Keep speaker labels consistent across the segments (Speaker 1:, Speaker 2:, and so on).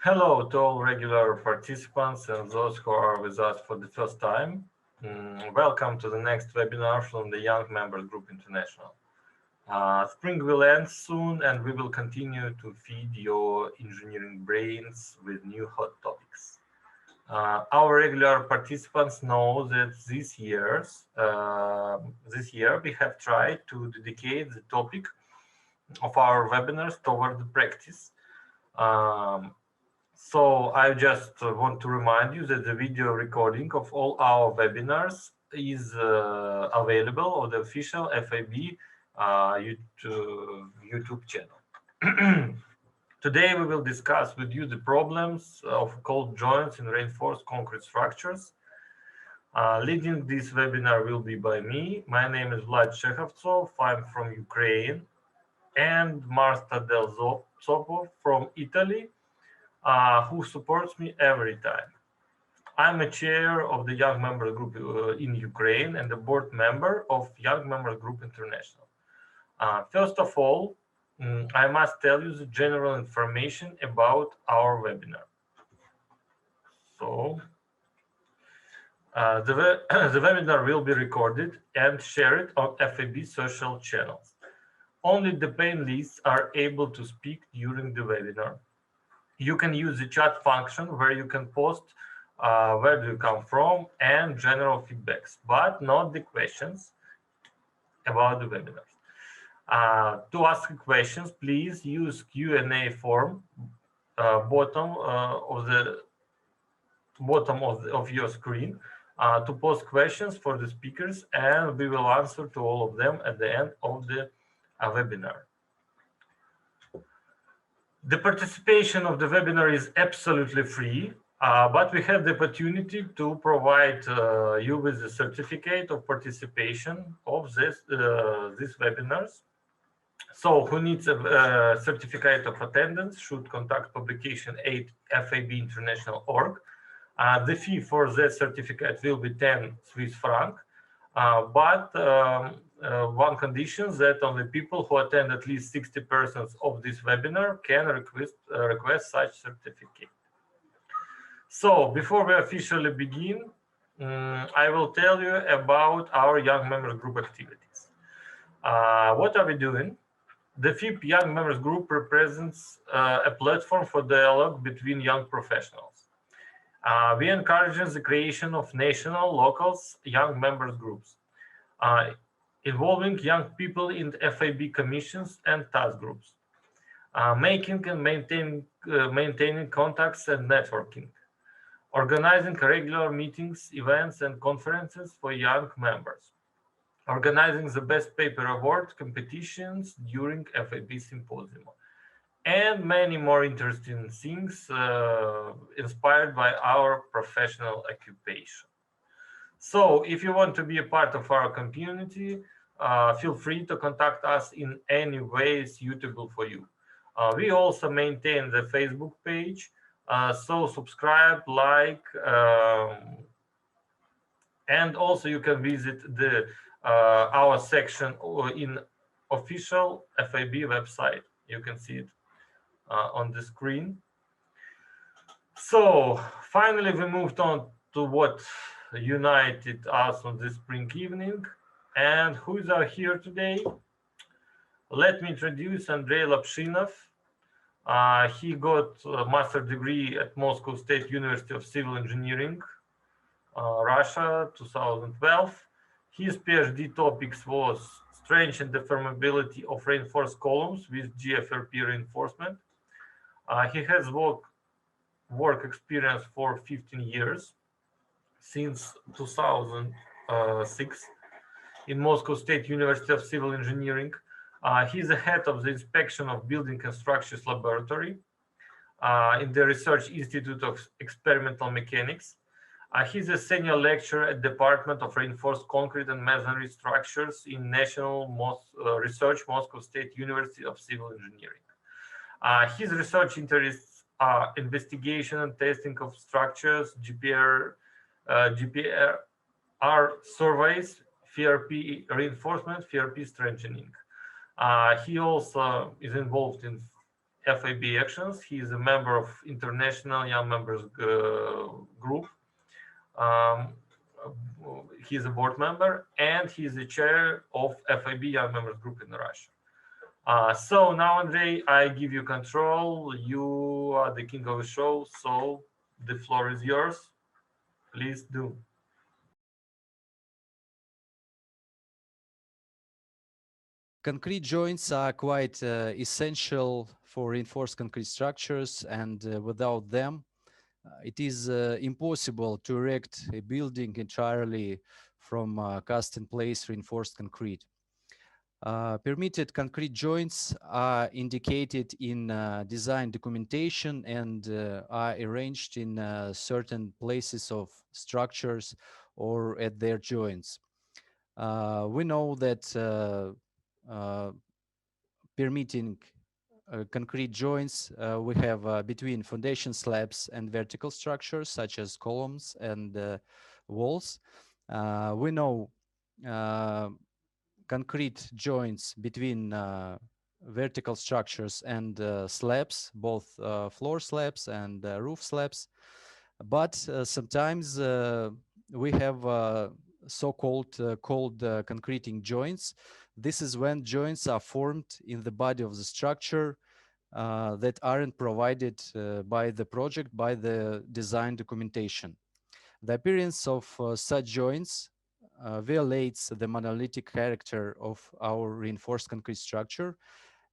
Speaker 1: Hello to all regular participants and those who are with us for the first time. Welcome to the next webinar from the Young Members Group International. Spring will end soon and we will continue to feed your engineering brains with new hot topics. Our regular participants know that this year we have tried to dedicate the topic of our webinars toward the practice. So I just want to remind you that the video recording of all our webinars is available on the official FAB YouTube channel. Today we will discuss with you the problems of cold joints in reinforced concrete structures. Leading this webinar will be by me. My name is Vlad Shekhovtsov. I'm from Ukraine, and Marta Delzopov from Italy, who supports me every time. I'm a chair of the Young Members Group in Ukraine and a board member of Young Members Group International. First of all, I must tell you the general information about our webinar. So, the webinar will be recorded and shared on FAB social channels. Only the panelists are able to speak during the webinar. You can use the chat function where you can post where do you come from and general feedbacks, but not the questions about the webinars. To ask questions, please use Q&A form bottom of your screen to post questions for the speakers, and we will answer to all of them at the end of the webinar. The participation of the webinar is absolutely free, but we have the opportunity to provide you with a certificate of participation of these webinars. So who needs a certificate of attendance should contact publication8fabinternational.org. The fee for the certificate will be 10 Swiss franc, but one condition that only people who attend at least 60% of this webinar can request such certificate. So before we officially begin, I will tell you about our Young Members Group activities. What are we doing? The FIP Young Members Group represents a platform for dialogue between young professionals. We encourage the creation of national, locals, young members groups, involving young people in FAB commissions and task groups, making and maintaining contacts and networking, organizing regular meetings, events, and conferences for young members, organizing the Best Paper Award competitions during FAB Symposium, and many more interesting things inspired by our professional occupation. So if you want to be a part of our community, feel free to contact us in any way suitable for you. We also maintain the Facebook page, so subscribe, like, and also you can visit our section in official FAB website. You can see it on the screen. So finally, we moved on to what united us on this spring evening. And who is here today? Let me introduce Andrey Lapshinov. He got a master's degree at Moscow State University of Civil Engineering, Russia, 2012. His PhD topics was strength and deformability of reinforced columns with GFRP reinforcement. He has work experience for 15 years, since 2006, in Moscow State University of Civil Engineering. He's the head of the Inspection of Building and Structures Laboratory in the Research Institute of Experimental Mechanics. He's a senior lecturer at Department of Reinforced Concrete and Masonry Structures in National Research Moscow State University of Civil Engineering. His research interests are investigation and testing of structures, GPR surveys, FRP reinforcement, FRP strengthening. He also is involved in FAB actions. He is a member of International Young Members Group. Um, he is a board member, and he is the chair of FAB Young Members Group in Russia. So now, Andrey, I give you control. You are the king of the show, so the floor is yours. Please do.
Speaker 2: Concrete joints are quite essential for reinforced concrete structures, and without them, it is impossible to erect a building entirely from cast-in-place reinforced concrete. Permitted concrete joints are indicated in design documentation and are arranged in certain places of structures or at their joints. We know that permitting concrete joints we have between foundation slabs and vertical structures such as columns and walls. We know concrete joints between vertical structures and slabs, both floor slabs and roof slabs. But sometimes we have so-called cold concreting joints. This is when joints are formed in the body of the structure that aren't provided by the project, by the design documentation. The appearance of such joints violates the monolithic character of our reinforced concrete structure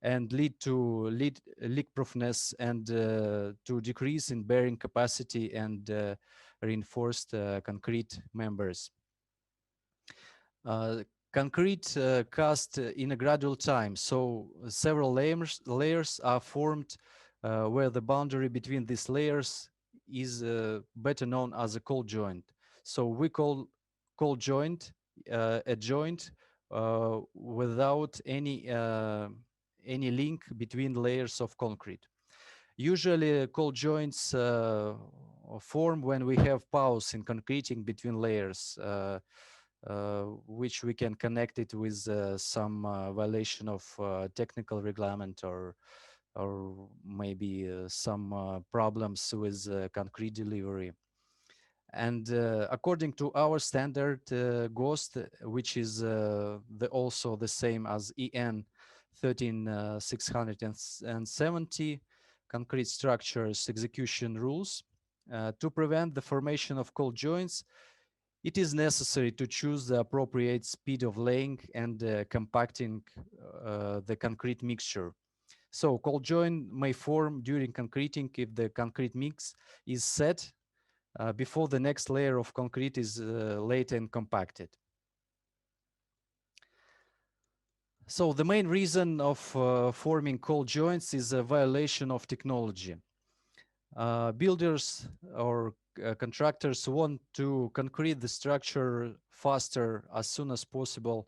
Speaker 2: and lead to leak proofness and to decrease in bearing capacity and reinforced concrete members. Concrete cast in a gradual time, so several layers are formed where the boundary between these layers is better known as a cold joint. So we call cold joint a joint without any link between layers of concrete. Usually cold joints form when we have pause in concreting between layers, which we can connect it with some violation of technical reglement or maybe some problems with concrete delivery. And according to our standard GOST, which is also the same as EN 13670, concrete structures execution rules, to prevent the formation of cold joints, it is necessary to choose the appropriate speed of laying and compacting the concrete mixture. So cold joint may form during concreting if the concrete mix is set before the next layer of concrete is laid and compacted. So the main reason of forming cold joints is a violation of technology. Builders or contractors want to concrete the structure faster as soon as possible,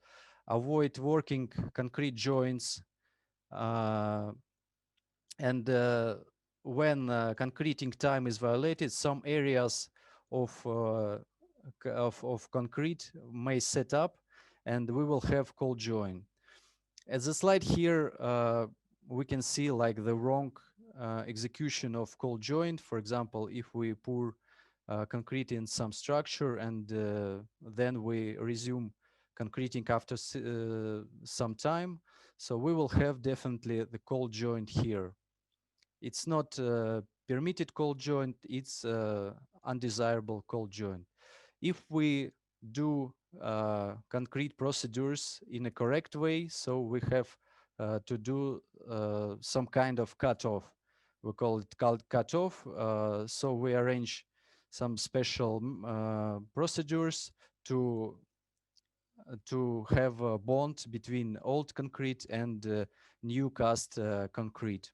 Speaker 2: avoid working concrete joints, and when concreting time is violated, some areas of concrete may set up and we will have cold joint. As the slide here, we can see like the wrong execution of cold joint. For example, if we pour concrete in some structure and then we resume concreting after some time, so we will have definitely the cold joint here. It's not permitted cold joint, it's undesirable cold joint. If we do concrete procedures in a correct way, so we have to do some kind of cutoff. We call it cutoff. So we arrange some special procedures to have a bond between old concrete and new cast concrete.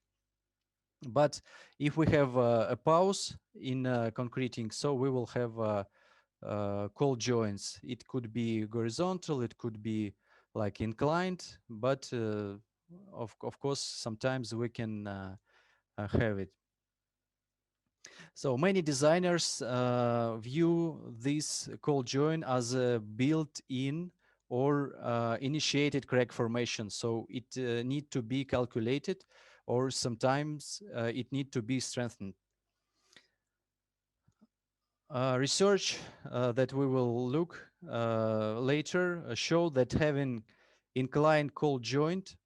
Speaker 2: But if we have a pause in concreting, so we will have cold joints. It could be horizontal, it could be like inclined, but of course, sometimes we can have it. So many designers view this cold joint as a built-in or initiated crack formation. So it need to be calculated or sometimes it need to be strengthened. Research that we will look later show that having inclined cold joint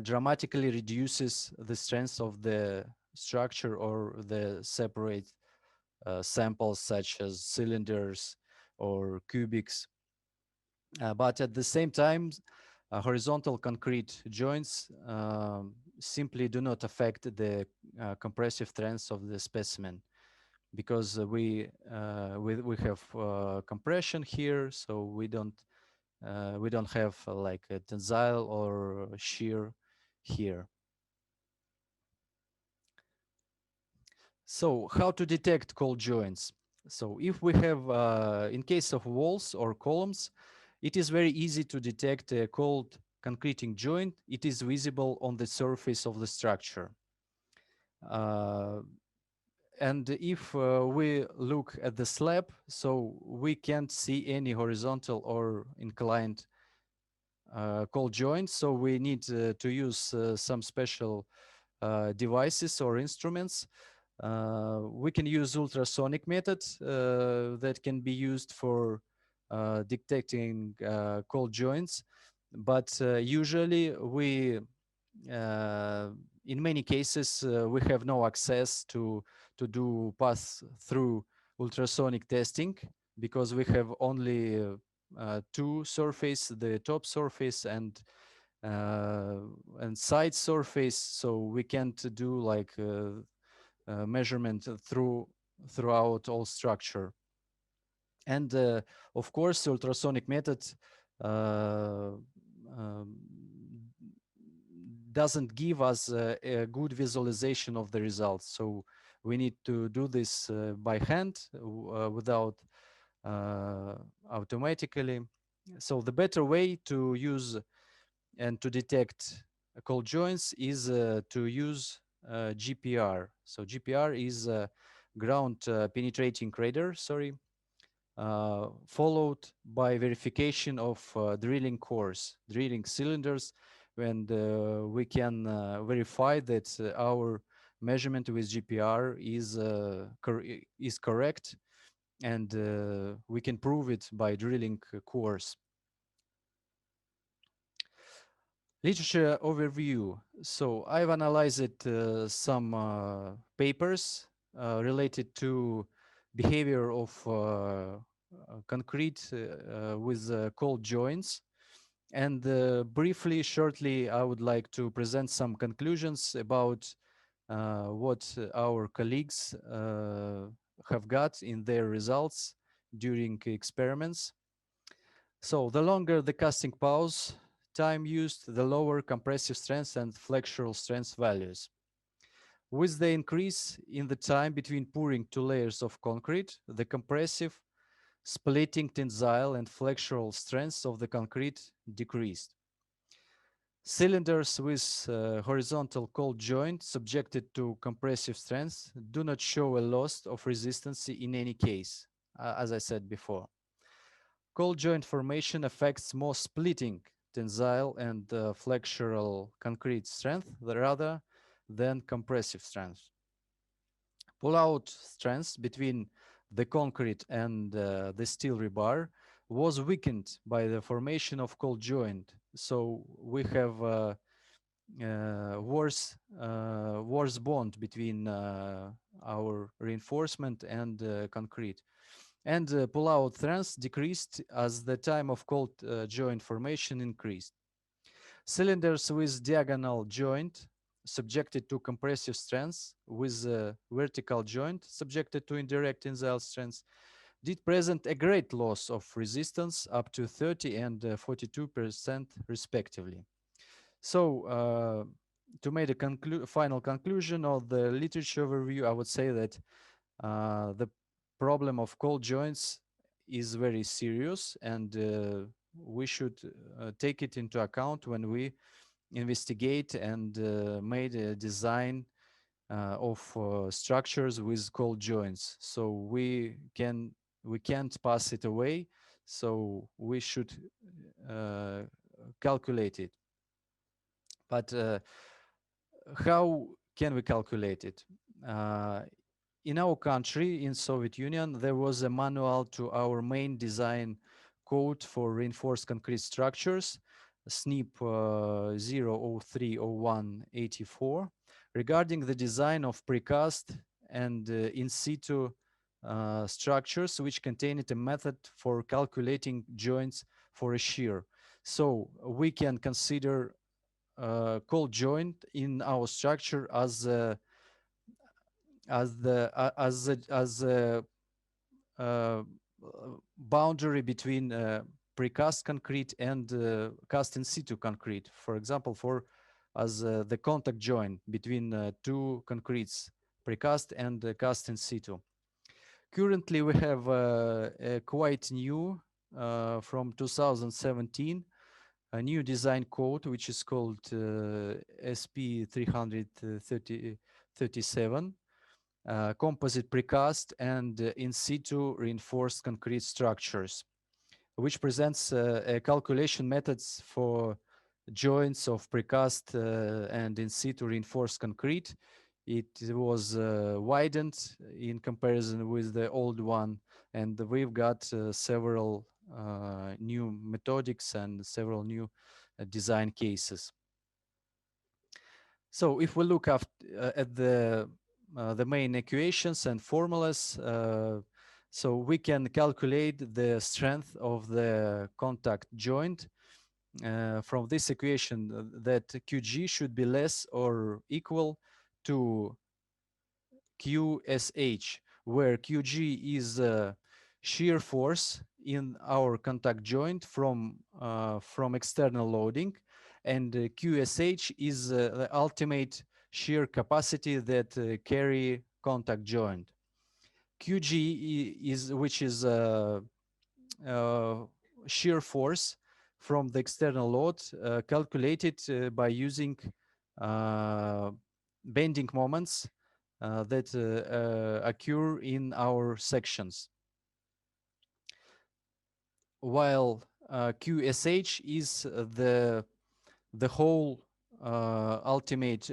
Speaker 2: dramatically reduces the strength of the structure or the separate samples such as cylinders or cubics. But at the same time, horizontal concrete joints simply do not affect the compressive strength of the specimen, because we have compression here, so we don't have like a tensile or shear here. So how to detect cold joints? So if we have, in case of walls or columns, it is very easy to detect a cold concreting joint. It is visible on the surface of the structure. And if we look at the slab, so we can't see any horizontal or inclined cold joints. So we need to use some special devices or instruments. We can use ultrasonic method that can be used for detecting cold joints, but usually we in many cases we have no access to do pass through ultrasonic testing, because we have only two surface, the top surface and side surface, so we can't do like measurement throughout all structure. And of course, ultrasonic method um, doesn't give us a good visualization of the results. So we need to do this by hand without automatically. So the better way to use and to detect cold joints is to use GPR. So GPR is ground penetrating radar, sorry, followed by verification of drilling cores, drilling cylinders, and we can verify that our measurement with GPR is correct, and we can prove it by drilling cores. Literature overview. So I've analyzed some papers related to behavior of concrete with cold joints. And briefly, shortly, I would like to present some conclusions about what our colleagues have got in their results during experiments. So the longer the casting pause time used, the lower compressive strength and flexural strength values. With the increase in the time between pouring two layers of concrete, the compressive, splitting, tensile, and flexural strengths of the concrete decreased. Cylinders with horizontal cold joint subjected to compressive strength do not show a loss of resistance in any case, as I said before. Cold joint formation affects more splitting, tensile, and flexural concrete strength rather than compressive strength. Pull-out strength between the concrete and the steel rebar was weakened by the formation of cold joint. So we have worse bond between our reinforcement and concrete. And pull-out strength decreased as the time of cold joint formation increased. Cylinders with diagonal joint subjected to compressive strength with vertical joint subjected to indirect tensile strength did present a great loss of resistance up to 30 and 42% respectively. So to make a final conclusion of the literature overview, I would say that the problem of cold joints is very serious, and we should take it into account when we investigate and made a design of structures with cold joints. So we can't pass it away. So we should calculate it. But how can we calculate it? Uh, in our country, in Soviet Union, there was a manual to our main design code for reinforced concrete structures, SNIP 0030184, regarding the design of precast and in situ structures, which contained a method for calculating joints for a shear. So we can consider cold joint in our structure as a uh, boundary between precast concrete and cast in situ concrete. For example, for as the contact joint between two concretes, precast and cast in situ. Currently, we have a quite new from 2017 a new design code which is called SP 337 composite precast and in situ reinforced concrete structures, which presents calculation methods for joints of precast and in situ reinforced concrete. It was widened in comparison with the old one, and we've got several new methodics and several new design cases. So if we look at the main equations and formulas, so we can calculate the strength of the contact joint from this equation that QG should be less or equal to QSH, where QG is shear force in our contact joint from external loading, and QSH is the ultimate shear capacity that carry contact joint. QG is which is uh, shear force from the external load calculated by using uh, bending moments that occur in our sections, while QSH is the whole ultimate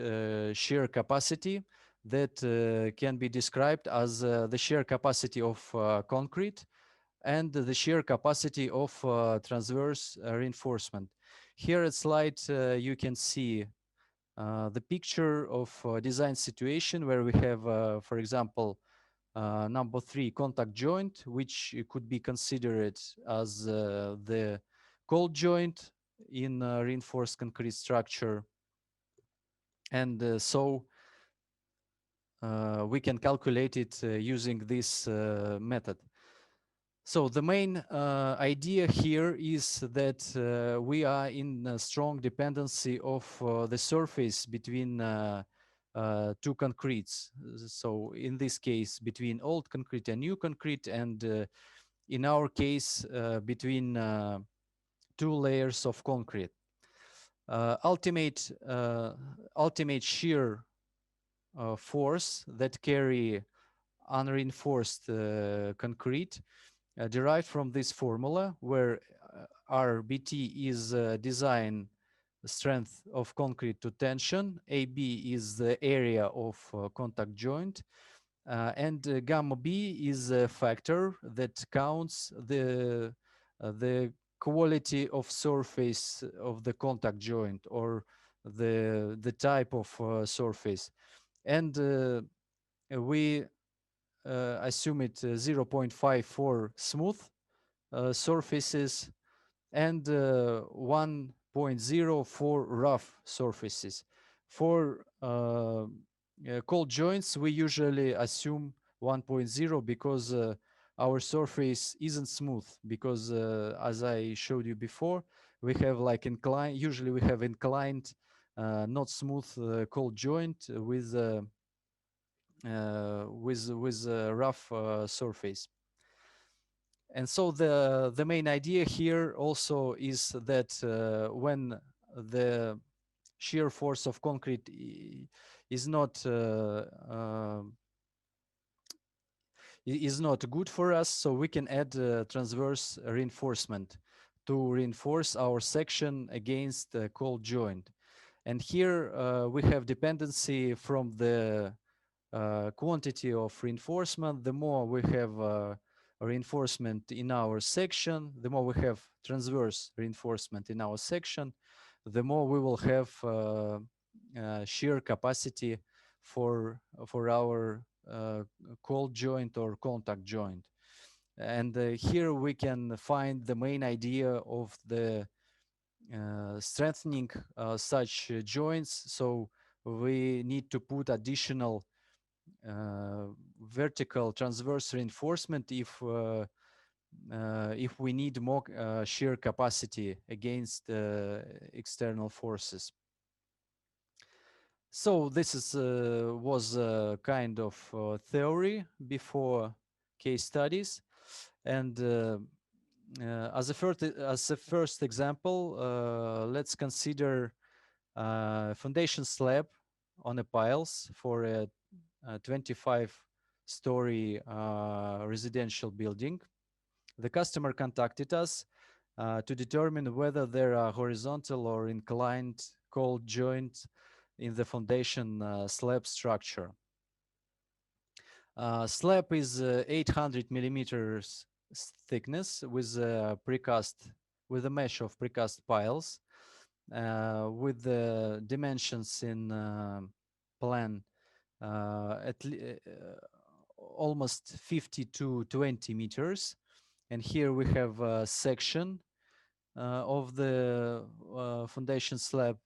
Speaker 2: shear capacity that can be described as the shear capacity of concrete and the shear capacity of transverse reinforcement. Here at slide you can see the picture of design situation where we have, for example, number 3 contact joint, which could be considered as the cold joint in reinforced concrete structure. And so we can calculate it using this method. So the main idea here is that we are in a strong dependency of the surface between two concretes. So in this case, between old concrete and new concrete, and in our case, between two layers of concrete. Ultimate shear force that carry unreinforced concrete derived from this formula, where RBT is design strength of concrete to tension, AB is the area of contact joint, and gamma B is a factor that counts the quality of surface of the contact joint, or the type of surface, and we assume it 0.54 smooth surfaces and 1.04 rough surfaces. For cold joints, we usually assume 1.0 because our surface isn't smooth, because as I showed you before, we have like inclined, usually we have inclined, not smooth cold joint with a rough surface. And so the main idea here also is that when the shear force of concrete is not good for us, so we can add transverse reinforcement to reinforce our section against the cold joint. And here we have dependency from the quantity of reinforcement. The more we have reinforcement in our section, the more we have transverse reinforcement in our section, the more we will have shear capacity for our cold joint or contact joint. And here we can find the main idea of the strengthening such joints. So we need to put additional vertical transverse reinforcement if we need more shear capacity against external forces. So this is was a kind of theory before case studies, and as a first example, let's consider foundation slab on a piles for a 25-story residential building. The customer contacted us to determine whether there are horizontal or inclined cold joints in the foundation slab structure. Slab is 800 millimeters thickness with a mesh of precast piles with the dimensions in plan almost 50 to 20 meters. And here we have a section of the foundation slab.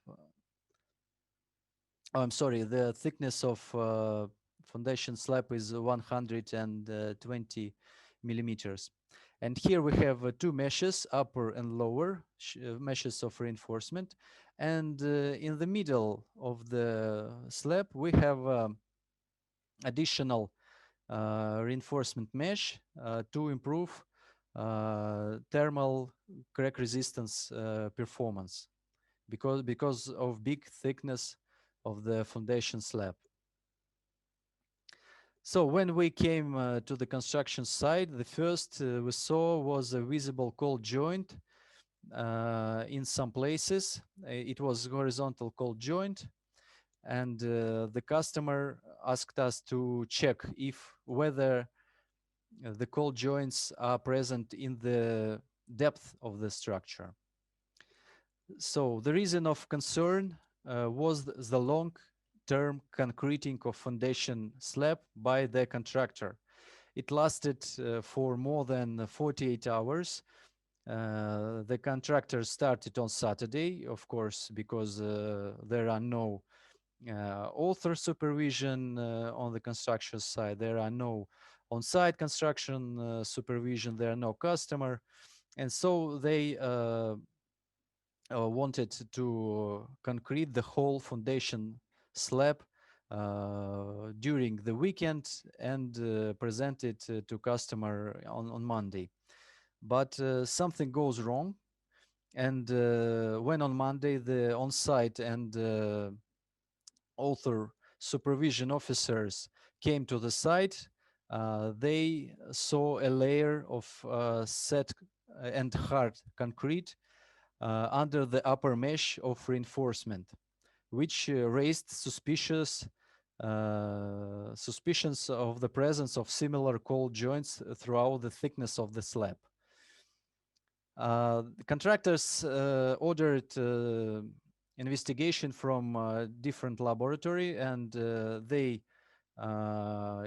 Speaker 2: Oh, I'm sorry, the thickness of foundation slab is 120 millimeters. And here we have two meshes, upper and lower meshes of reinforcement. And in the middle of the slab, we have additional reinforcement mesh to improve thermal crack resistance performance because of big thickness of the foundation slab. So when we came to the construction site, the first we saw was a visible cold joint in some places. It was horizontal cold joint, and the customer asked us to check whether the cold joints are present in the depth of the structure. So the reason of concern was the long-term concreting of foundation slab by the contractor. It lasted for more than 48 hours. The contractor started on Saturday, of course, because there are no author supervision on the construction site. There are no on-site construction supervision. There are no customer. And so they wanted to concrete the whole foundation slab during the weekend and present it to customer on Monday. But something goes wrong. And when on Monday the on-site and author supervision officers came to the site, they saw a layer of set and hard concrete under the upper mesh of reinforcement, which raised suspicions of the presence of similar cold joints throughout the thickness of the slab. The contractors ordered investigation from different laboratory, and they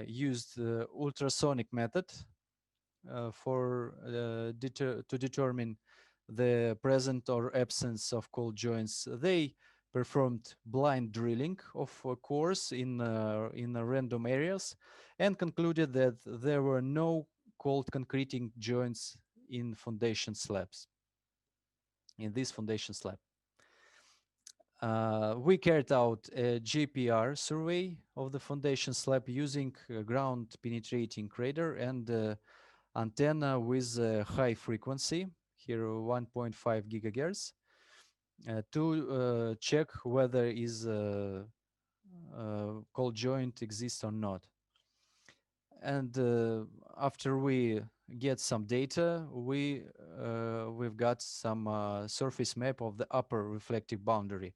Speaker 2: used ultrasonic method to determine the presence or absence of cold joints. They performed blind drilling of cores in random areas and concluded that there were no cold concreting joints in foundation slabs, in this foundation slab. We carried out a GPR survey of the foundation slab using ground penetrating radar and antenna with high frequency, here 1.5 gigahertz, to check whether is cold joint exists or not. And after we get some data, we've got some surface map of the upper reflective boundary.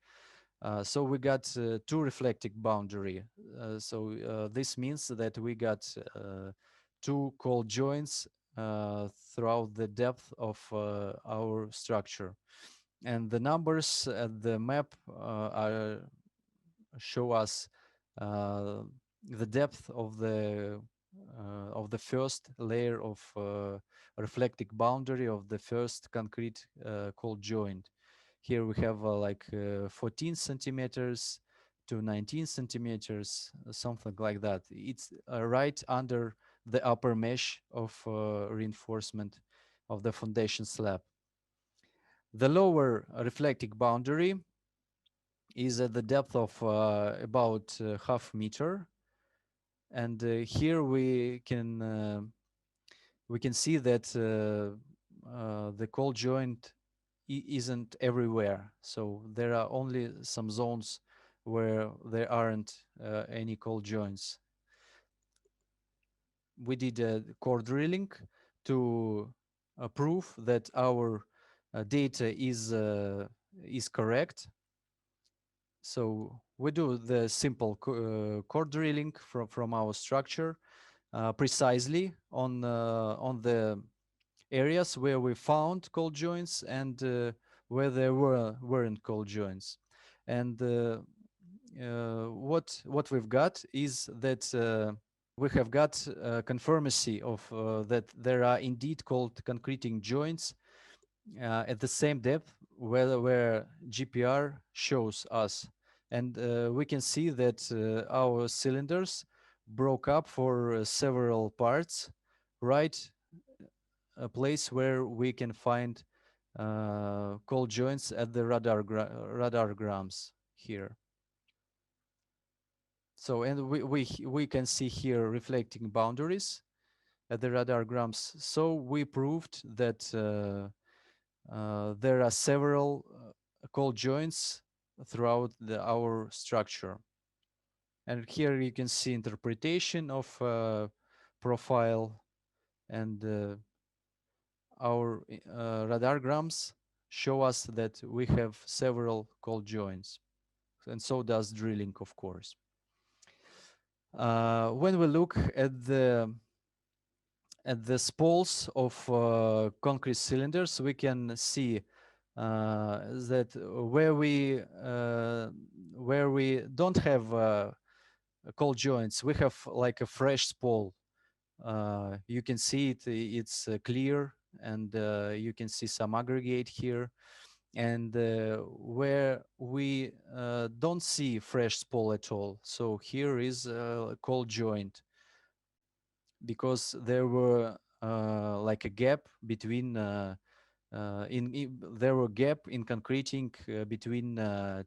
Speaker 2: So we got two reflecting boundary. This means that we got two cold joints throughout the depth of our structure. And the numbers at the map show us uh, the depth of the first layer of reflecting boundary of the first concrete cold joint. Here we have 14 centimeters to 19 centimeters, something like that. It's right under the upper mesh of reinforcement of the foundation slab. The lower reflecting boundary is at the depth of about half meter, and here we can see that the cold joint isn't everywhere. So there are only some zones where there aren't any cold joints. We did a core drilling to prove that our data is correct. So we do the simple core drilling from our structure precisely on the areas where we found cold joints and where there weren't cold joints. And what we've got is that we have got conformity of that there are indeed cold concreting joints at the same depth where GPR shows us. And we can see that our cylinders broke up for several parts, right? A place where we can find cold joints at the radargrams here. So, and we can see here reflecting boundaries at the radargrams. So we proved that there are several cold joints throughout our structure. And here you can see interpretation of profile, and our radargrams show us that we have several cold joints, and so does drilling, of course. When we look at the spools of concrete cylinders, we can see that where we don't have cold joints, we have like a fresh spool. You can see it's clear, and you can see some aggregate here. And where we don't see fresh spool at all, so here is a cold joint, because there were like a gap between there were gap in concreting between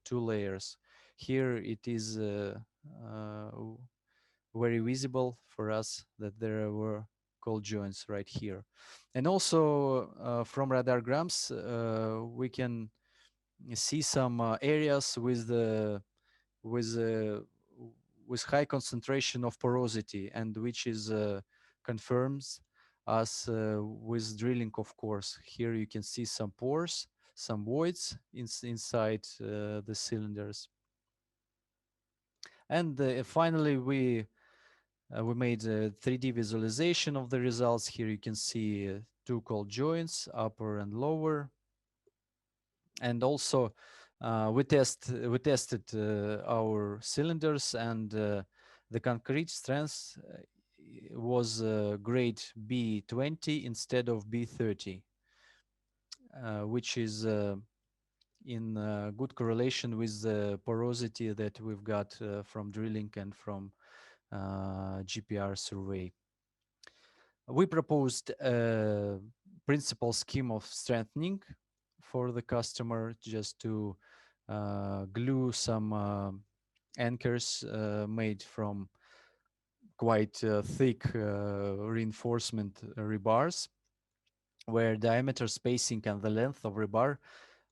Speaker 2: two layers. Here it is very visible for us that there were cold joints right here. And also from radargrams we can see some areas with with uh, with high concentration of porosity, and which is confirms us with drilling, of course. Here you can see some pores, some voids inside the cylinders. And finally we made a 3D visualization of the results. Here you can see two cold joints, upper and lower. And also we tested our cylinders, and the concrete strength was grade B20 instead of B30, which is in good correlation with the porosity that we've got from drilling and from GPR survey. We proposed a principal scheme of strengthening for the customer, just to glue some anchors made from quite thick reinforcement rebars, where diameter, spacing, and the length of rebar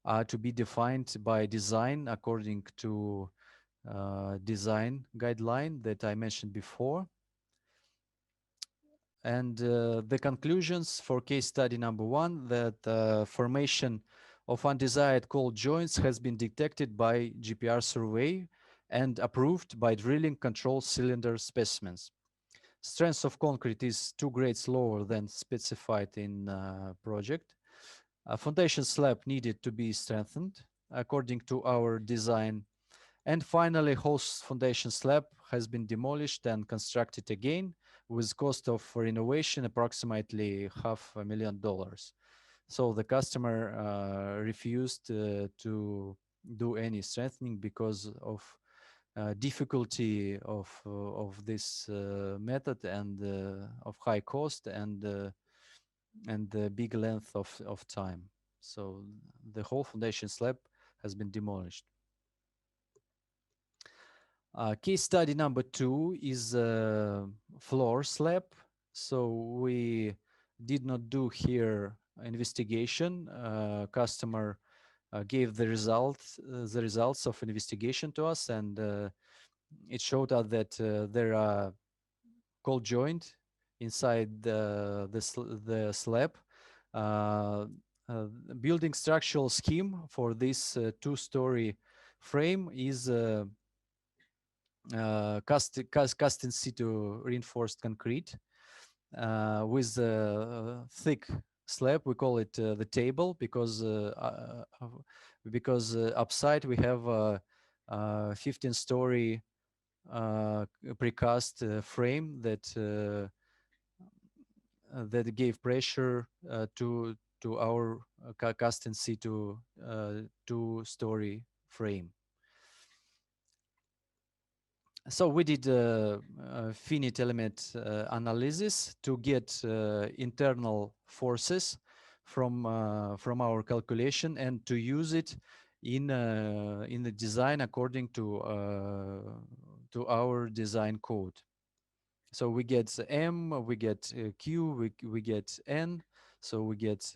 Speaker 2: are to be defined by design according to design guideline that I mentioned before. And the conclusions for case study number one, that formation of undesired cold joints has been detected by GPR survey and approved by drilling control cylinder specimens. Strength of concrete is 2 grades lower than specified in project. A foundation slab needed to be strengthened according to our design. And finally, host foundation slab has been demolished and constructed again with cost of renovation approximately $500,000. So the customer refused to do any strengthening because of difficulty of this method and of high cost and the big length of time. So the whole foundation slab has been demolished. Case study number 2 is floor slab. So we did not do here investigation. Customer gave the results of investigation to us, and it showed us that there are cold joint inside the slab. Building structural scheme for this 2-story frame is cast in situ reinforced concrete with a thick slab. We call it the table because upside we have a 15-story precast frame that gave pressure to our cast in situ 2-story frame. So we did finite element analysis to get internal forces from our calculation and to use it in the design according to our design code. So we get M, we get Q, we get N. So we get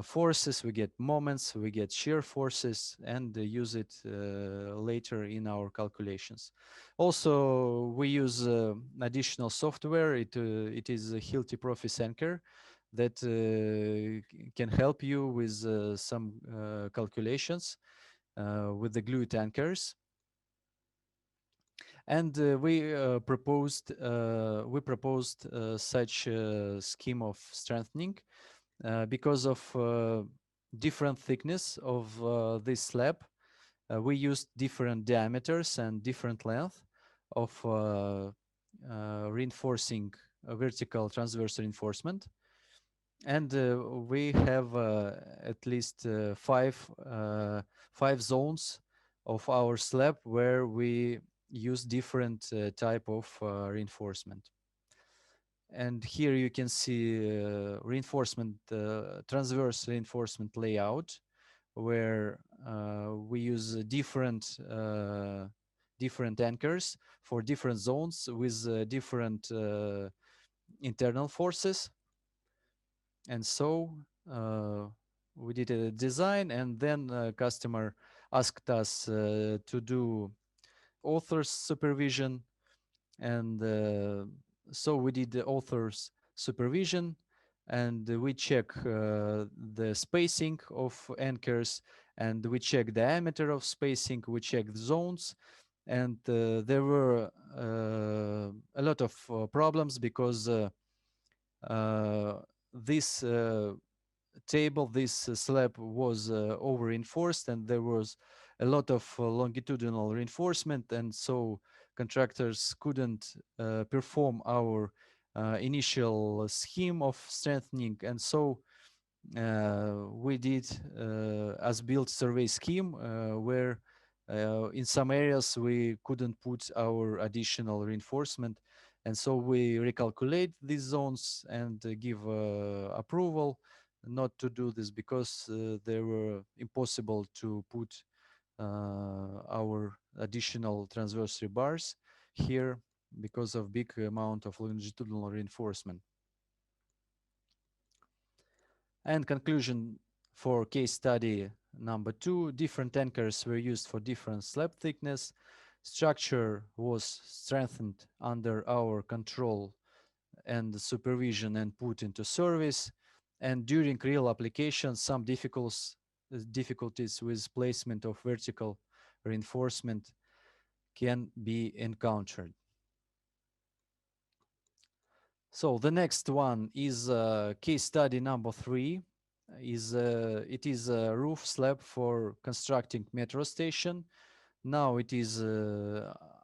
Speaker 2: forces, we get moments, we get shear forces, and use it later in our calculations. Also, we use additional software. It is a Hilti Profis Anchor that can help you with some calculations with the glued anchors. And we proposed such a scheme of strengthening because of different thickness of this slab. We used different diameters and different length of reinforcing vertical transverse reinforcement. And we have at least five zones of our slab where we use different type of reinforcement. And here you can see reinforcement, transverse reinforcement layout, where we use different anchors for different zones with different internal forces. And so we did a design, and then customer asked us to do author's supervision, and so we did the author's supervision, and we check the spacing of anchors, and we check diameter of spacing, we check the zones, and there were a lot of problems because this table, this slab was over reinforced, and there was a lot of longitudinal reinforcement, and so contractors couldn't perform our initial scheme of strengthening. And so we did as built survey scheme where in some areas we couldn't put our additional reinforcement, and so we recalculate these zones and give approval not to do this because they were impossible to put our additional transverse rebars here because of big amount of longitudinal reinforcement. And conclusion for case study number 2, different anchors were used for different slab thickness. Structure was strengthened under our control and supervision and put into service. And during real application, some difficulties with placement of vertical reinforcement can be encountered. So the next one is case study number 3. It is a roof slab for constructing metro station. Now it is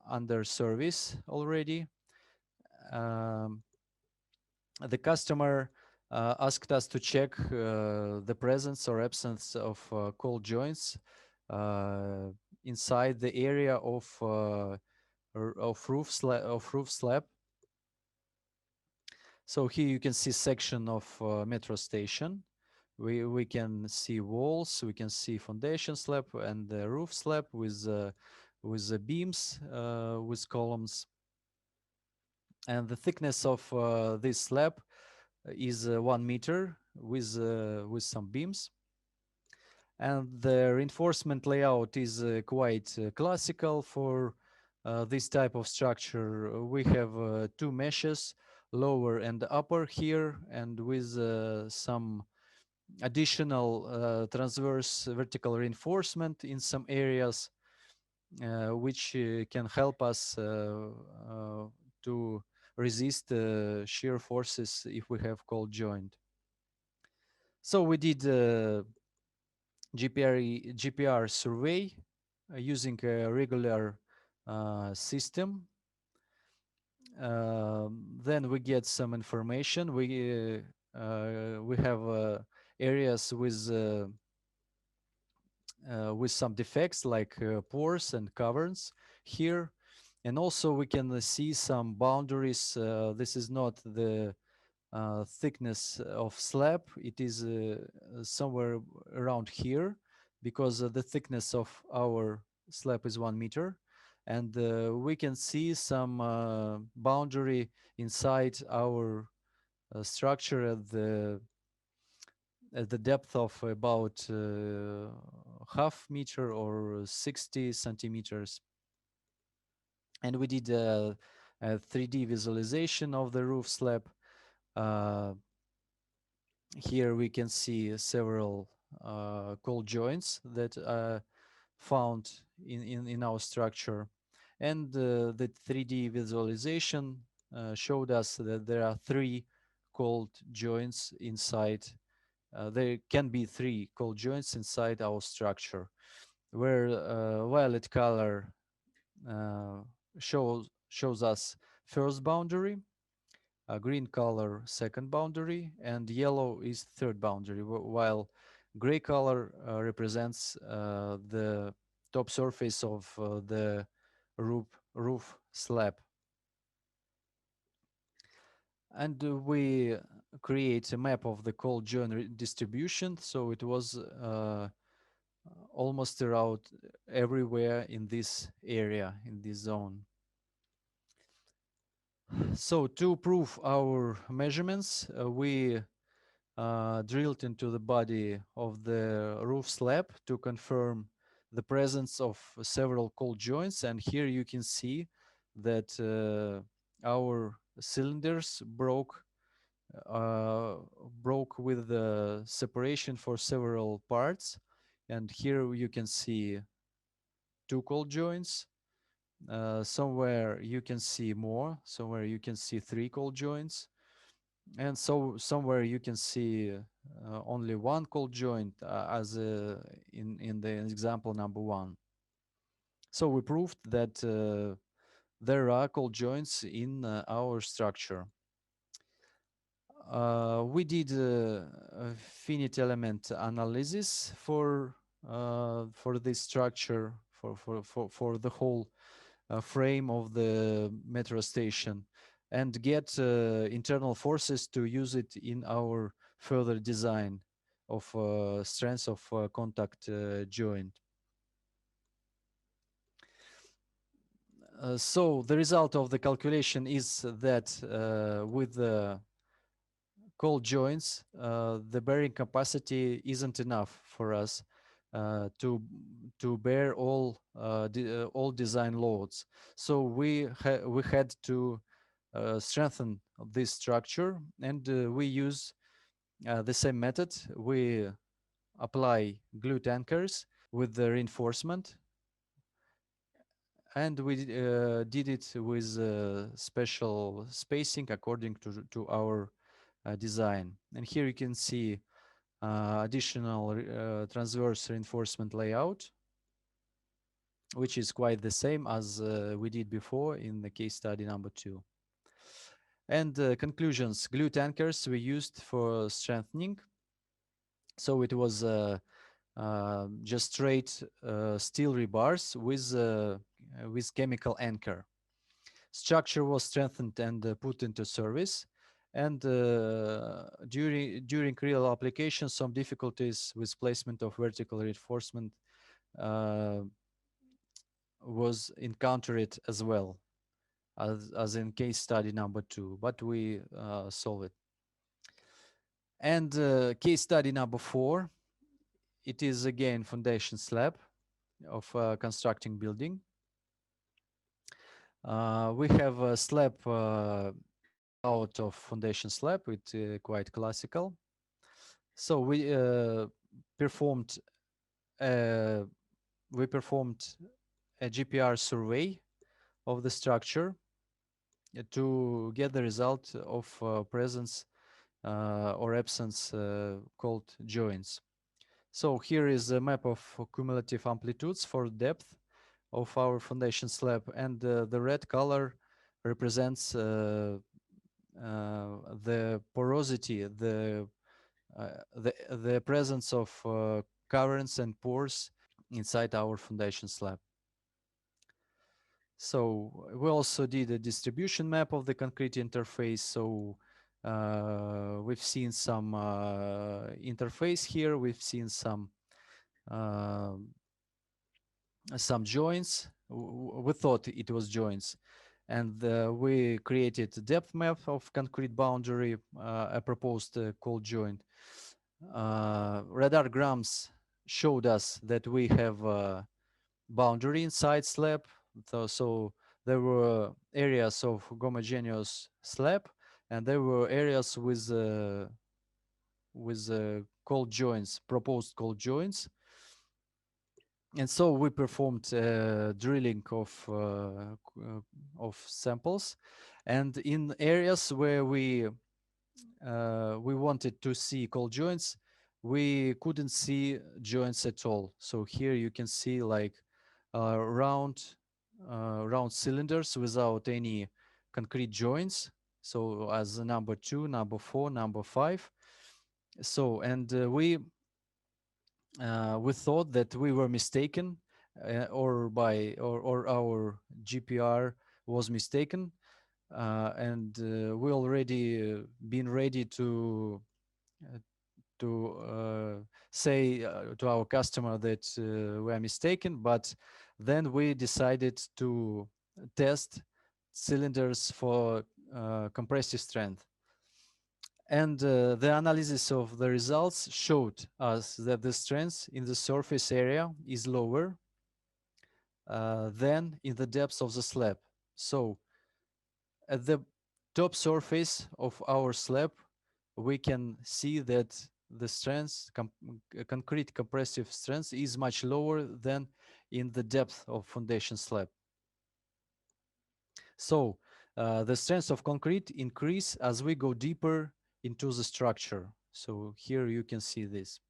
Speaker 2: under service already. Um, the customer asked us to check the presence or absence of cold joints inside the area of roof slab. So here you can see section of metro station. We can see walls, we can see foundation slab and the roof slab with the beams, with columns. And the thickness of this slab is 1 meter with some beams. And the reinforcement layout is quite classical for this type of structure. We have 2 meshes, lower and upper here, and with some additional transverse vertical reinforcement in some areas, which can help us to resist shear forces if we have cold joint. So we did GPR survey using a regular system. Then we get some information. We have areas with some defects like pores and caverns here, and also we can see some boundaries. This is not the thickness of slab. It is somewhere around here, because the thickness of our slab is 1 meter, and we can see some boundary inside our structure at the depth of about half meter or 60 centimeters. And we did a 3D visualization of the roof slab. Here we can see several cold joints that are found in our structure. And the 3D visualization showed us that there are 3 cold joints inside. There can be 3 cold joints inside our structure, where violet color shows us first boundary, green color second boundary, and yellow is third boundary, while gray color represents the top surface of the roof slab. And we create a map of the cold joint distribution, so it was almost around everywhere in this area, in this zone. So to prove our measurements, we drilled into the body of the roof slab to confirm the presence of several cold joints. And here you can see that our cylinders broke with the separation for several parts. And here you can see 2 cold joints. Somewhere you can see more, somewhere you can see 3 cold joints, and so somewhere you can see only 1 cold joint, as in the example number 1. So we proved that there are cold joints in our structure. We did a finite element analysis for this structure, for the whole frame of the metro station, and get internal forces to use it in our further design of strength of contact joint. So the result of the calculation is that with the cold joints, the bearing capacity isn't enough for us to bear all design loads. So we had to strengthen this structure, and we use the same method. We apply glue anchors with the reinforcement, and we did it with special spacing according to our design. And here you can see additional transverse reinforcement layout, which is quite the same as we did before in the case study number 2. And conclusions: glue anchors we used for strengthening. So it was just straight steel rebars with chemical anchor. Structure was strengthened and put into service. And during real application, some difficulties with placement of vertical reinforcement was encountered as well as in case study number 2, but we solved it. And case study number 4, it is again foundation slab of constructing building. We have a slab out of foundation slab, it's quite classical. So we performed a GPR survey of the structure to get the result of presence or absence called joints. So here is a map of cumulative amplitudes for depth of our foundation slab, and the red color represents the porosity, the presence of currents and pores inside our foundation slab. So we also did a distribution map of the concrete interface. So we've seen some interface here. We've seen some joints. We thought it was joints, and we created a depth map of concrete boundary, a proposed cold joint. Radargrams showed us that we have a boundary inside slab. So there were areas of homogeneous slab, and there were areas with cold joints, proposed cold joints. And so we performed drilling of samples, and in areas where we wanted to see cold joints, we couldn't see joints at all. So here you can see like round cylinders without any concrete joints. So as number 2, number 4, number 5. So and we thought that we were mistaken, or our GPR was mistaken, and we already been ready to say to our customer that we are mistaken, but then we decided to test cylinders for compressive strength. And the analysis of the results showed us that the strength in the surface area is lower than in the depths of the slab. So at the top surface of our slab, we can see that the strength, concrete compressive strength, is much lower than in the depth of foundation slab. So the strength of concrete increase as we go deeper into the structure. So here you can see this.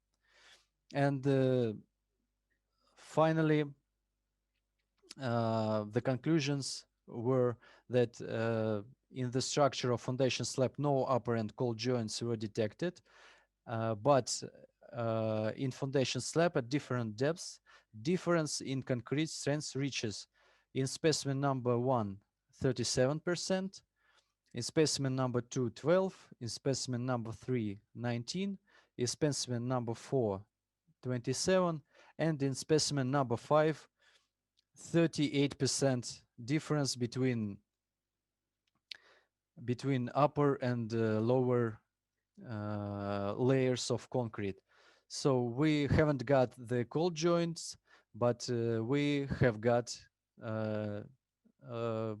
Speaker 2: And finally, the conclusions were that in the structure of foundation slab, no upper and cold joints were detected, but in foundation slab at different depths, difference in concrete strength reaches in specimen number 1, 37%, in specimen number 2, 12, in specimen number 3, 19, in specimen number 4, 27, and in specimen number 5, 38% difference between upper and lower layers of concrete. So we haven't got the cold joints, but we have got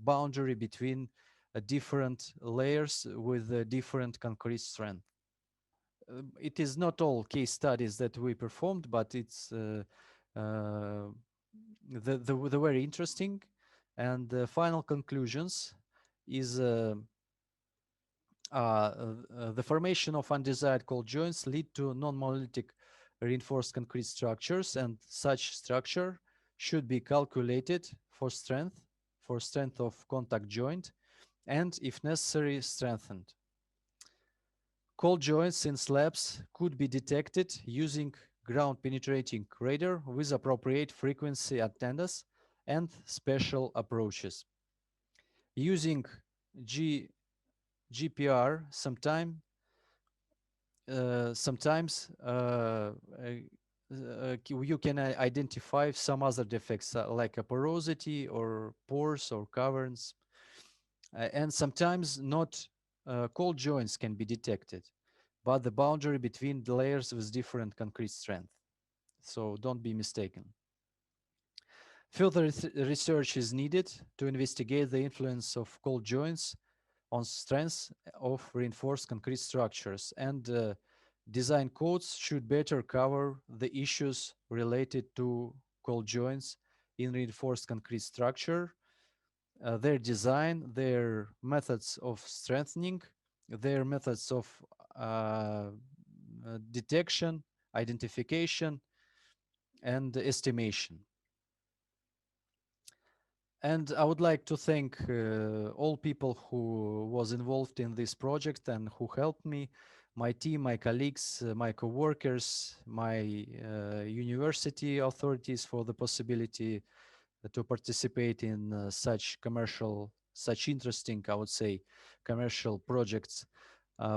Speaker 2: boundary between different layers with a different concrete strength. it is not all case studies that we performed, but it's the very interesting. And the final conclusions is the formation of undesired cold joints lead to non-monolithic reinforced concrete structures, and such structure should be calculated for strength of contact joint, and if necessary strengthened. Cold joints in slabs could be detected using ground penetrating radar with appropriate frequency antennas and special approaches. Using GPR sometimes you can identify some other defects like a porosity or pores or caverns, and sometimes not cold joints can be detected, but the boundary between the layers with different concrete strength. So don't be mistaken. Further research is needed to investigate the influence of cold joints on strength of reinforced concrete structures, and design codes should better cover the issues related to cold joints in reinforced concrete structure, their design, their methods of strengthening, their methods of detection, identification, and estimation. And I would like to thank all people who was involved in this project and who helped me, my team, my colleagues, my co-workers, my university authorities for the possibility to participate in such interesting, I would say, commercial projects.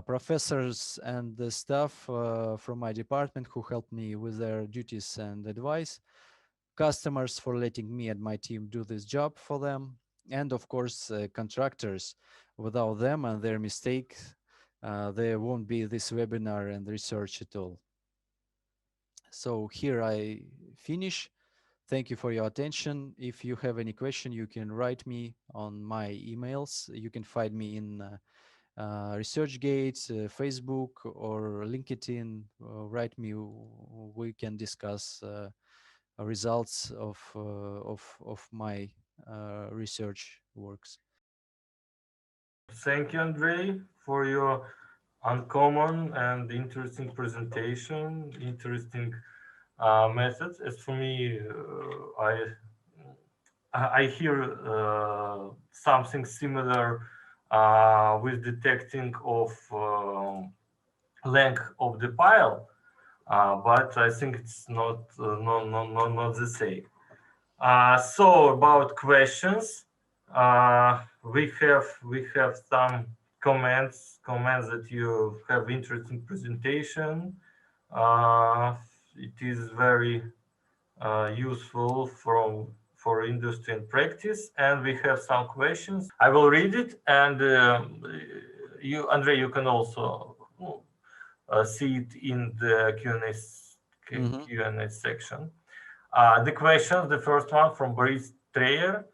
Speaker 2: Professors and the staff from my department who helped me with their duties and advice, customers for letting me and my team do this job for them, and of course contractors. Without them and their mistakes, there won't be this webinar and research at all. So here I finish. Thank you for your attention. If you have any question, you can write me on my emails. You can find me in ResearchGate, Facebook, or LinkedIn. Write me. We can discuss results of my research works.
Speaker 1: Thank you, Andrey, for your uncommon and interesting presentation, interesting methods. As for me, I hear something similar with detecting of length of the pile, but I think it's not the same. So about questions, we have some comments that you have interesting presentation. It is very useful for industry and practice, and we have some questions. I will read it, and you, Andrey, you can also see it in the Q&A section. The questions, the first one from Boris Treyer.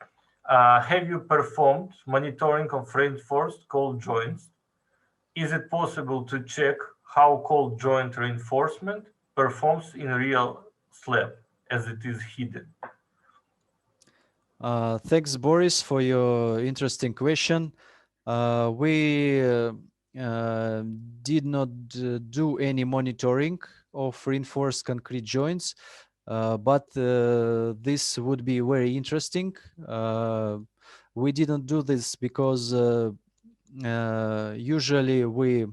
Speaker 1: Have you performed monitoring of reinforced cold joints? Is it possible to check how cold joint reinforcement performs in real slab as it is hidden?
Speaker 2: Thanks, Boris, for your interesting question. We did not do any monitoring of reinforced concrete joints, but this would be very interesting. We didn't do this because usually we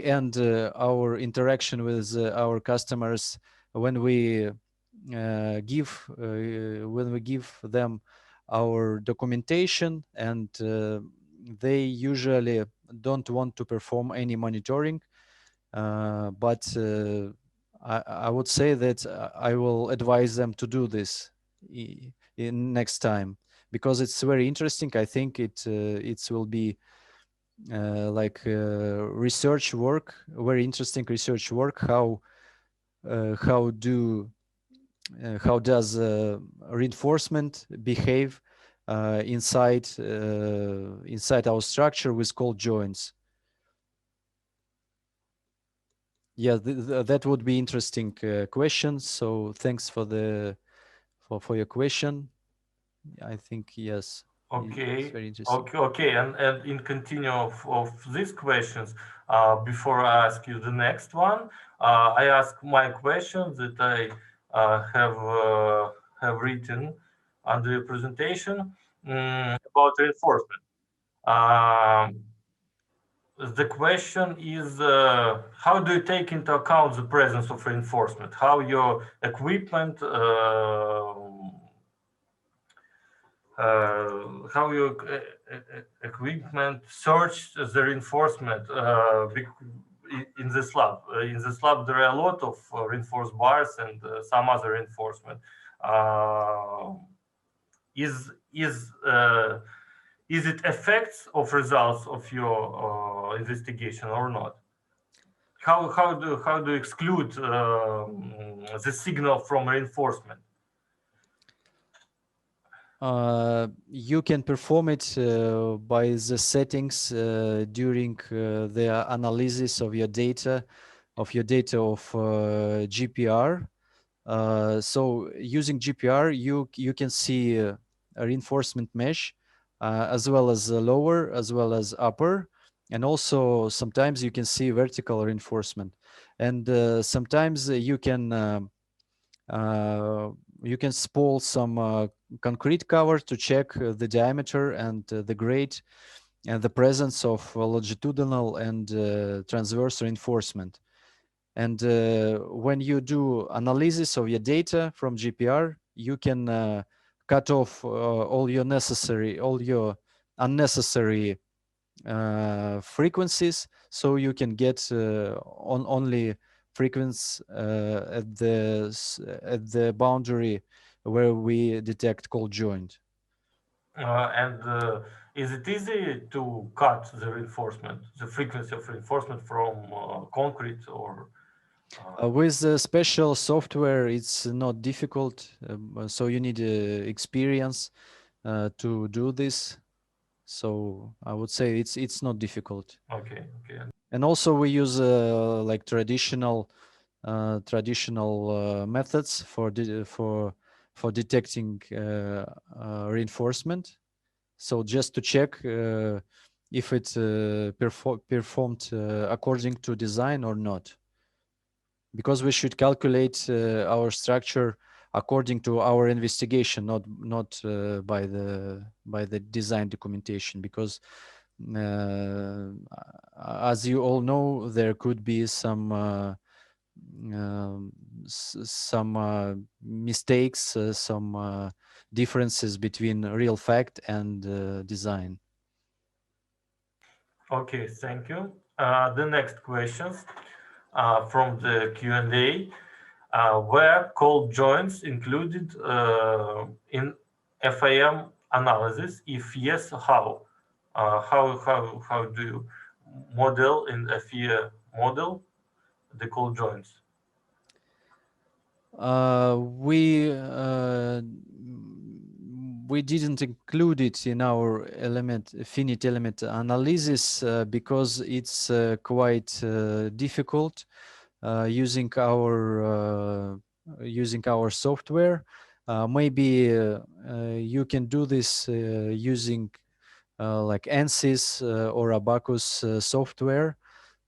Speaker 2: end our interaction with our customers when we give them our documentation, and they usually don't want to perform any monitoring. But I would say that I will advise them to do this in next time, because it's very interesting. I think it will be like research work, very interesting research work. How does reinforcement behave inside our structure with cold joints? Yeah, that would be interesting question. So thanks for for your question. I think yes, it's
Speaker 1: Okay,
Speaker 2: very interesting.
Speaker 1: okay, and in continue of these questions, before I ask you the next one, I ask my questions that I have written under your presentation about reinforcement. Um, the question is, how do you take into account the presence of reinforcement? How your equipment how your equipment search the reinforcement in the slab. In the slab, there are a lot of reinforced bars and some other reinforcement. Uh, is is uh, is it effects of results of your investigation or not? How do you exclude the signal from reinforcement?
Speaker 2: You can perform it by the settings during the analysis of your data, of GPR. So using GPR, you can see a reinforcement mesh as well as lower as well as upper, and also sometimes you can see vertical reinforcement, and sometimes you can spool some concrete cover to check the diameter and the grade and the presence of longitudinal and transverse reinforcement. And when you do analysis of your data from GPR, you can cut off all your unnecessary frequencies, so you can get on only frequency at the boundary where we detect cold joint.
Speaker 1: And is it easy to cut the reinforcement, the frequency of reinforcement from concrete or?
Speaker 2: With special software, it's not difficult. So you need experience to do this. So I would say it's not difficult.
Speaker 1: Okay, okay.
Speaker 2: And also we use like traditional methods for detecting reinforcement. So just to check if it performed according to design or not, because we should calculate our structure according to our investigation, not by the design documentation, because uh, as you all know, there could be some mistakes, some differences between real fact and design.
Speaker 1: Okay, thank you. The next questions from the Q&A. Were cold joints included in FIM analysis? If yes, how? How do you model in FIM model the cold joints?
Speaker 2: We didn't include it in our finite element analysis because it's quite difficult using our software. Maybe you can do this using like ANSYS or Abacus software,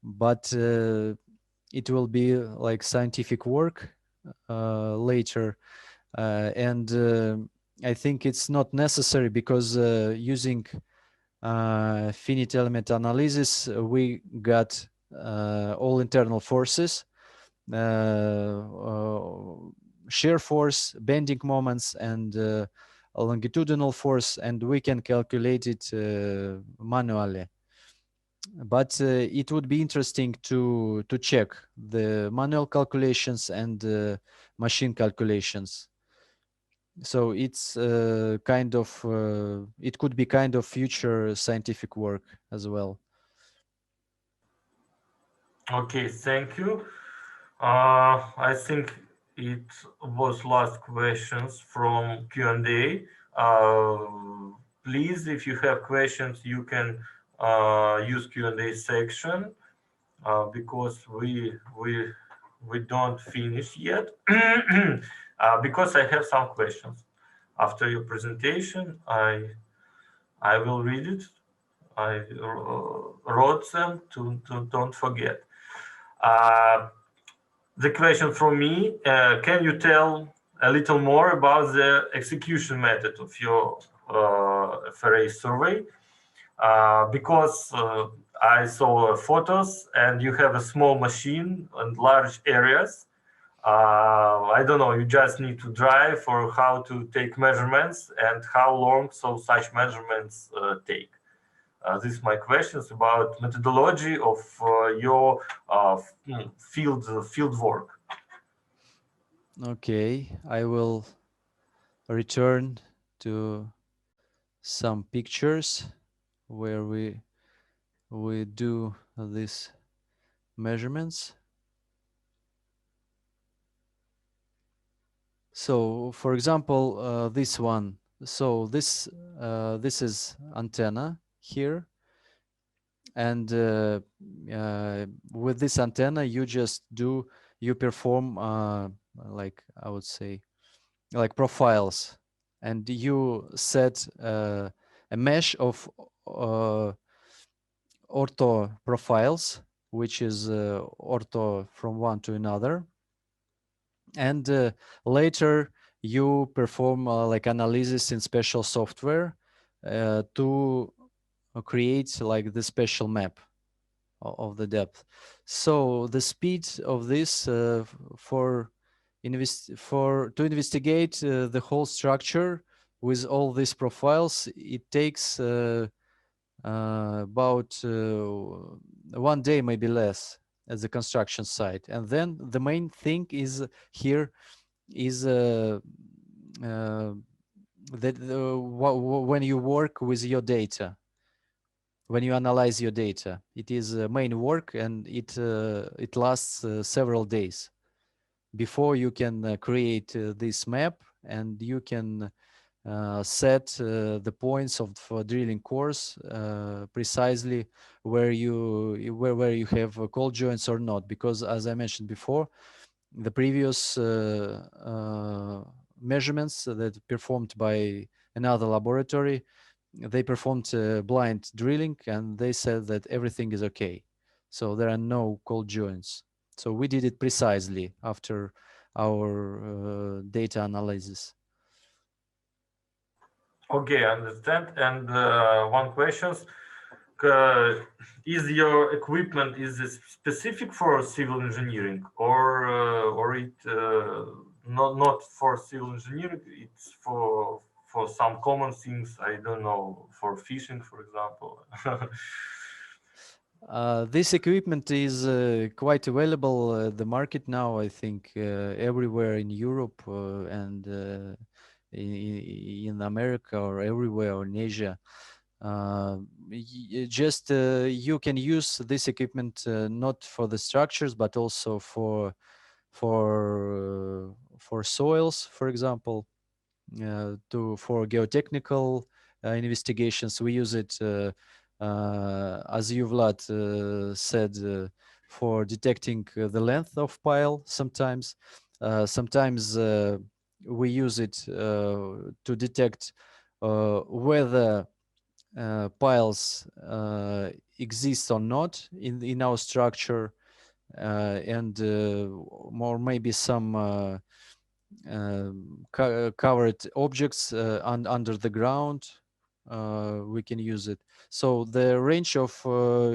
Speaker 2: but it will be like scientific work later, and I think it's not necessary because using finite element analysis, we got all internal forces, shear force, bending moments, and a longitudinal force, and we can calculate it manually. But it would be interesting to check the manual calculations and machine calculations. So it's it could be kind of future scientific work as well.
Speaker 1: Okay, thank you. I think it was last questions from Q&A. Please, if you have questions, you can use Q&A section. because we don't finish yet. Because I have some questions. After your presentation, I will read it. I wrote them to don't forget. The question from me, can you tell a little more about the execution method of your FRA survey? Because I saw photos and you have a small machine and large areas. I don't know, you just need to drive or how to take measurements and how long so such measurements take. This is my questions about methodology of your field work.
Speaker 2: Okay, I will return to some pictures where we do these measurements. So, for example, this one. So this is antenna here, and with this antenna, you perform like I would say like profiles, and you set a mesh of ortho profiles, which is ortho from one to another, and later you perform like analysis in special software to create like the special map of the depth. So the speed of this to investigate the whole structure with all these profiles, it takes about 1 day, maybe less, at the construction site. And then the main thing is here is that when you work with your data, when you analyze your data, it is main work, and it lasts several days before you can create this map, and you can set the points of drilling course precisely where you have cold joints or not, because as I mentioned before, the previous measurements that performed by another laboratory, they performed blind drilling, and they said that everything is okay. So there are no cold joints. So we did it precisely after our data analysis.
Speaker 1: Okay, I understand. And one question: is your equipment specific for civil engineering, or it not for civil engineering? It's for some common things. I don't know, for fishing, for example.
Speaker 2: This equipment is quite available at the market now, I think, everywhere in Europe and in America, or everywhere, or in Asia. Just you can use this equipment not for the structures, but also for soils, for example, for geotechnical investigations. We use it, as you, Vlad, said, for detecting the length of pile. Sometimes we use it to detect whether piles exist or not in our structure, and more maybe some covered objects under the ground. We can use it. So the range of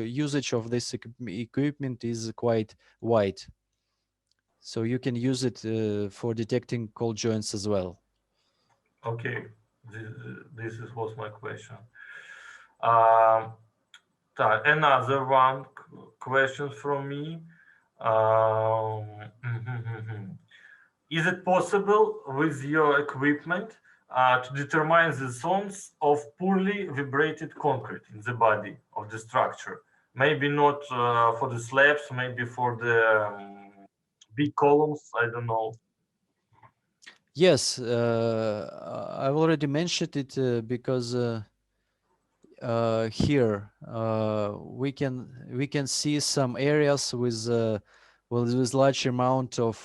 Speaker 2: usage of this equipment is quite wide. So you can use it for detecting cold joints as well.
Speaker 1: Okay, was my question. Um, Another one question from me. Is it possible with your equipment to determine the zones of poorly vibrated concrete in the body of the structure? Maybe not for the slabs, maybe for the big columns, I don't know.
Speaker 2: Yes, I've already mentioned it because here we can see some areas with with large amount of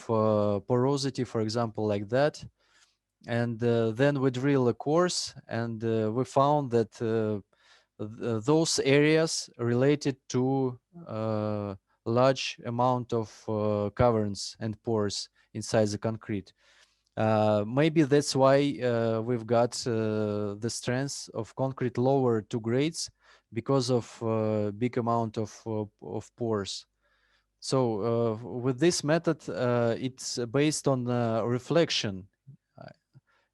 Speaker 2: porosity, for example, like that. And then we drill a course, and we found that those areas related to large amount of caverns and pores inside the concrete. Maybe that's why we've got the strength of concrete lower to grades, because of big amount of pores. So with this method, it's based on reflection. Uh,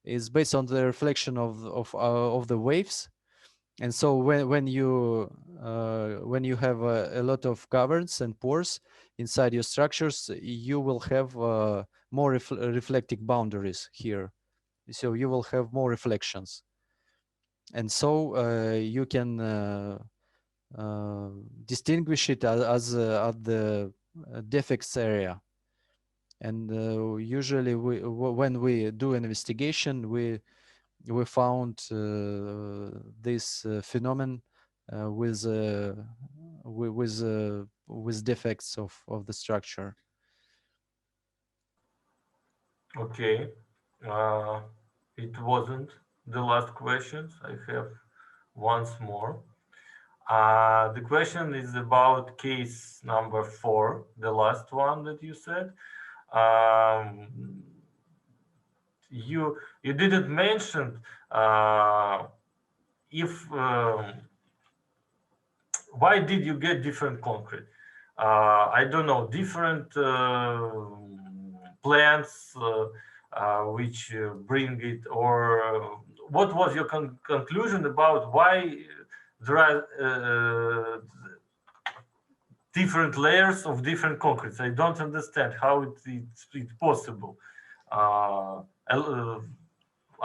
Speaker 2: It's based on the reflection of the waves. And so when you have a lot of caverns and pores inside your structures, you will have more reflecting boundaries here. So you will have more reflections, and so you can distinguish it as at the defects area. And usually when we do an investigation, we found this phenomenon with with defects of the structure.
Speaker 1: Okay. Uh, it wasn't the last questions. I have once more. The question is about case number 4, the last one that you said. You didn't mention if why did you get different concrete? I don't know, different plants which bring it, or what was your conclusion about why there are different layers of different concretes? I don't understand how it's possible.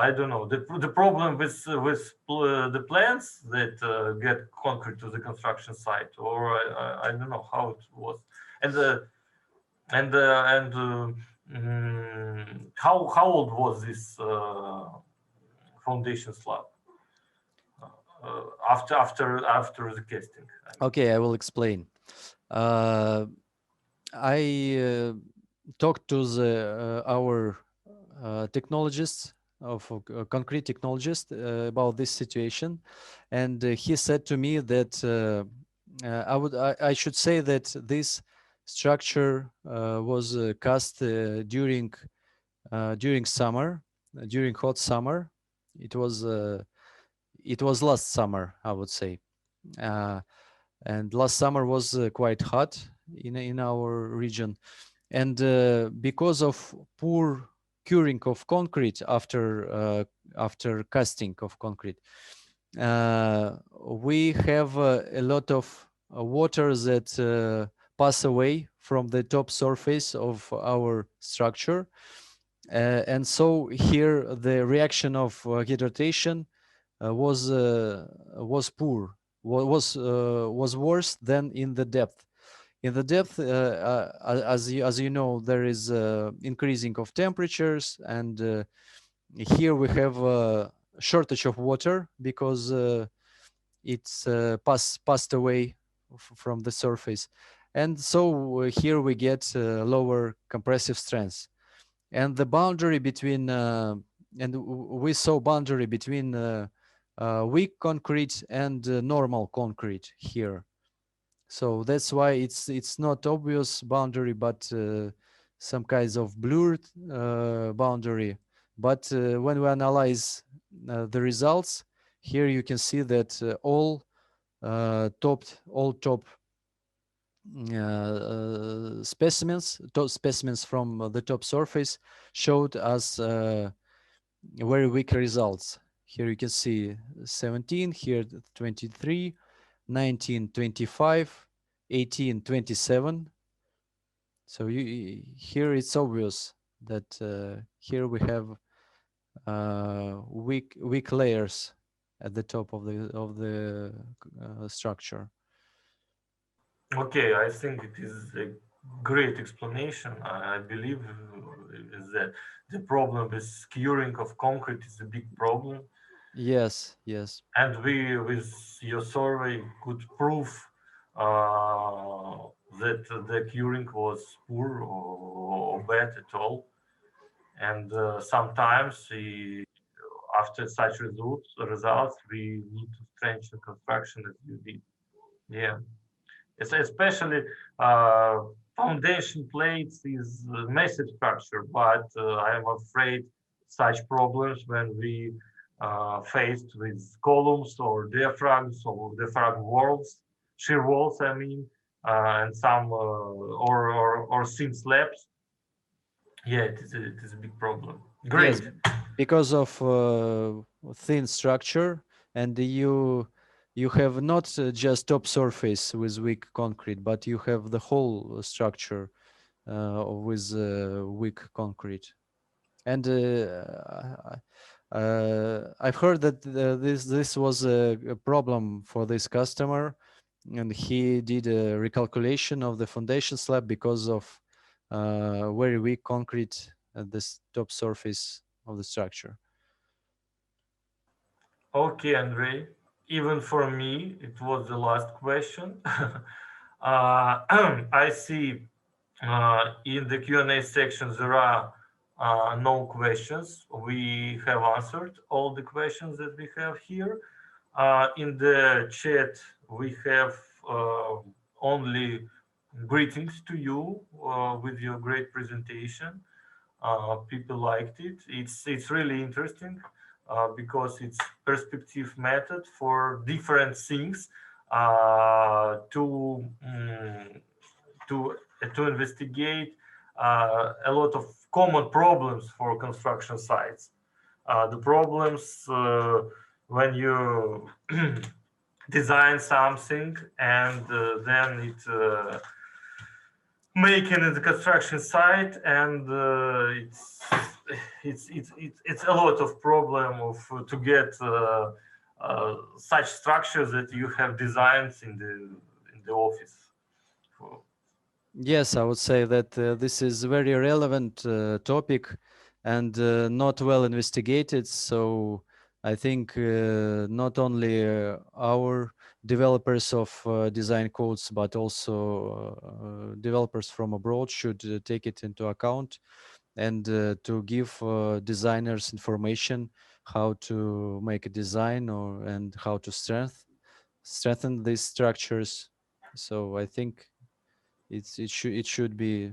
Speaker 1: I don't know, the problem with the plants that get concrete to the construction site, or I don't know how it was, and how old was this foundation slab after the casting?
Speaker 2: Okay, I will explain. I talked to the our technologists of concrete technologist about this situation, and he said to me that I should say that this structure was cast during summer, during hot summer. It was last summer, I would say. And last summer was quite hot in our region, and because of poor curing of concrete after casting of concrete, we have a lot of water that pass away from the top surface of our structure, and so here the reaction of hydration was poor, was worse than in the depth. In the depth, as you know, there is increasing of temperatures, and here we have a shortage of water because it's passed away from the surface, and so here we get lower compressive strength, and the boundary between we saw boundary between weak concrete and normal concrete here. So that's why it's not obvious boundary, but some kinds of blurred boundary. But when we analyze the results, here you can see that all top specimens from the top surface showed us very weak results. Here you can see 17, here 23, 19, 25, 18, 27. So here it's obvious that here we have weak layers at the top of the structure.
Speaker 1: Okay, I think it is a great explanation. I believe is that the problem with curing of concrete is a big problem.
Speaker 2: Yes, yes.
Speaker 1: And we, with your survey, could prove that the curing was poor or bad at all. And sometimes after such results, we need to strengthen construction as you did. Yeah, it's especially uh, foundation plates is a massive structure, but I am afraid such problems when we faced with columns or diaphragm walls, shear walls, I mean, and some or thin slabs. Yeah, it is a big problem.
Speaker 2: Yes,
Speaker 1: Great.
Speaker 2: because of thin structure, and you have not just top surface with weak concrete, but you have the whole structure with weak concrete. And I've heard that this was a problem for this customer, and he did a recalculation of the foundation slab because of very weak concrete at this top surface of the structure.
Speaker 1: Okay, Andrei. Even for me, it was the last question. I see in the Q&A section there are no questions. We have answered all the questions that we have here. In the chat, we have only greetings to you with your great presentation. People liked it. It's really interesting because it's perspective method for different things to to investigate a lot of common problems for construction sites. The problems when you design something and then it making it the construction site, and it's a lot of problem of to get such structures that you have designed in the office.
Speaker 2: Yes, I would say that this is a very relevant topic and not well investigated. So I think not only our developers of design codes, but also developers from abroad should take it into account and to give designers information how to make a design or and how to strengthen these structures. So I think it should be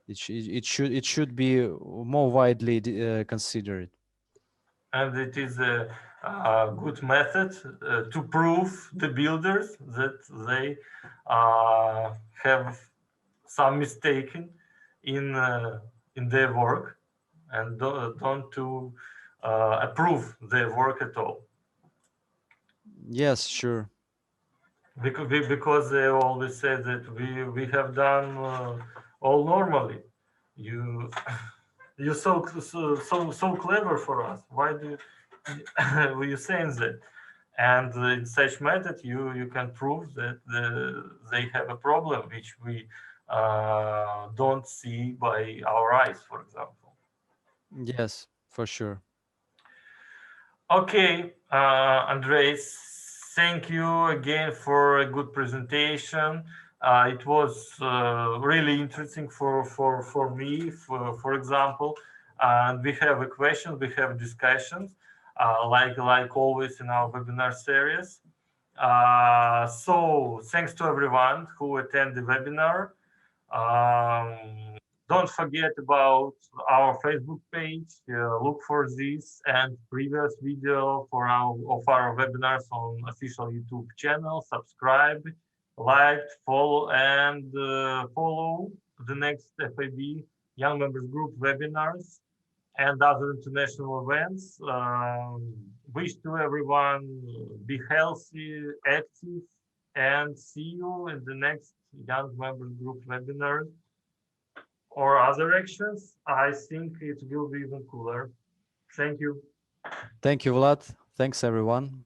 Speaker 2: it should be more widely considered.
Speaker 1: And it is a good method to prove the builders that they have some mistaken in their work and don't to approve their work at all,
Speaker 2: Yes, sure.
Speaker 1: because they always say that we have done all normally. You you're so clever for us. Why do were you saying that? And in such method, you can prove that they have a problem which we don't see by our eyes, for example.
Speaker 2: Yes, for sure.
Speaker 1: Okay, Andres, thank you again for a good presentation. It was really interesting for me, for example. And we have a question, we have discussions, like always in our webinar series. So thanks to everyone who attend the webinar. Don't forget about our Facebook page. Look for this and previous video for our webinars on official YouTube channel. Subscribe, like, follow, and follow the next FAB Young Members Group webinars and other international events. Wish to everyone be healthy, active, and see you in the next Young Members Group webinar or other actions. I think it will be even cooler. Thank you.
Speaker 2: Thank you, Vlad. Thanks, everyone.